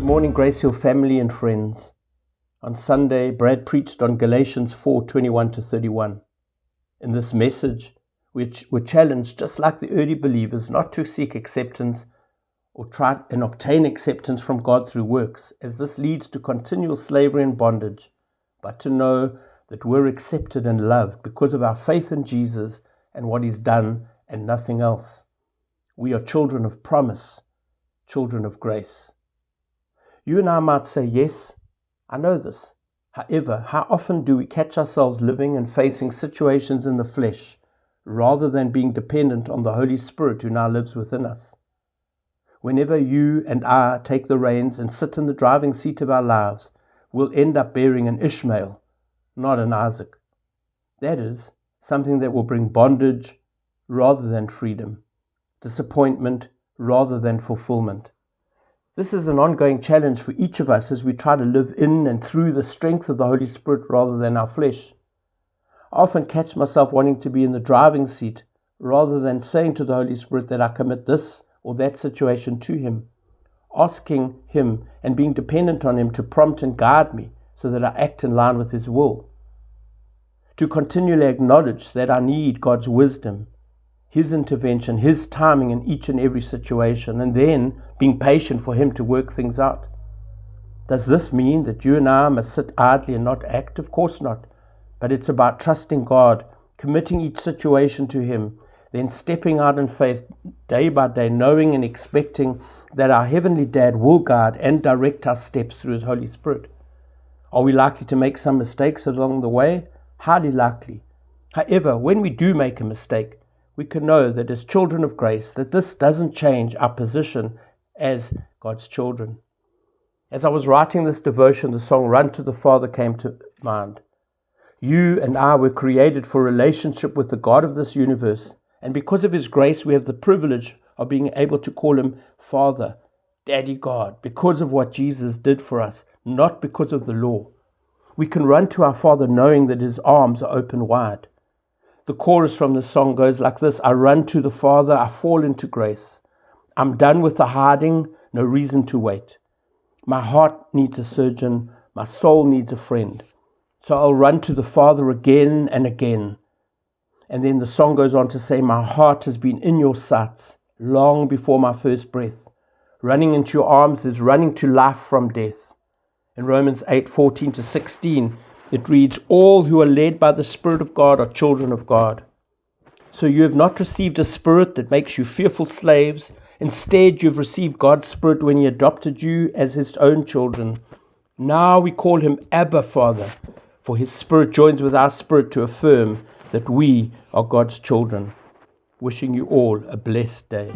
morning, GraceHill family and friends. On Sunday, Brad preached on Galatians 4:21-31. In this message, we're challenged, just like the early believers, not to seek acceptance or try and obtain acceptance from God through works, as this leads to continual slavery and bondage, but to know that we're accepted and loved because of our faith in Jesus and what He's done and nothing else. We are children of promise, children of grace. You and I might say, yes, I know this. However, how often do we catch ourselves living and facing situations in the flesh rather than being dependent on the Holy Spirit who now lives within us? Whenever you and I take the reins and sit in the driving seat of our lives, we'll end up bearing an Ishmael, not an Isaac. That is, something that will bring bondage rather than freedom, disappointment rather than fulfillment. This is an ongoing challenge for each of us as we try to live in and through the strength of the Holy Spirit rather than our flesh. I often catch myself wanting to be in the driving seat rather than saying to the Holy Spirit that I commit this or that situation to Him, asking Him and being dependent on Him to prompt and guide me so that I act in line with His will. To continually acknowledge that I need God's wisdom, His intervention, His timing in each and every situation, and then being patient for Him to work things out. Does this mean that you and I must sit idly and not act? Of course not. But it's about trusting God, committing each situation to Him, then stepping out in faith day by day, knowing and expecting that our Heavenly Dad will guide and direct our steps through His Holy Spirit. Are we likely to make some mistakes along the way? Highly likely. However, when we do make a mistake, we can know that as children of grace, that this doesn't change our position as God's children. As I was writing this devotion, the song Run to the Father came to mind. You and I were created for a relationship with the God of this universe, and because of His grace, we have the privilege of being able to call Him Father, Daddy God, because of what Jesus did for us, not because of the law. We can run to our Father knowing that His arms are open wide. The chorus from the song goes like this: I run to the Father, I fall into grace. I'm done with the hiding, no reason to wait. My heart needs a surgeon, my soul needs a friend. So I'll run to the Father again and again. And then the song goes on to say, my heart has been in your sights long before my first breath. Running into your arms is running to life from death. In Romans 8:14-16, it reads, all who are led by the Spirit of God are children of God. So you have not received a spirit that makes you fearful slaves. Instead, you've received God's Spirit when He adopted you as His own children. Now we call Him Abba, Father, for His Spirit joins with our spirit to affirm that we are God's children. Wishing you all a blessed day.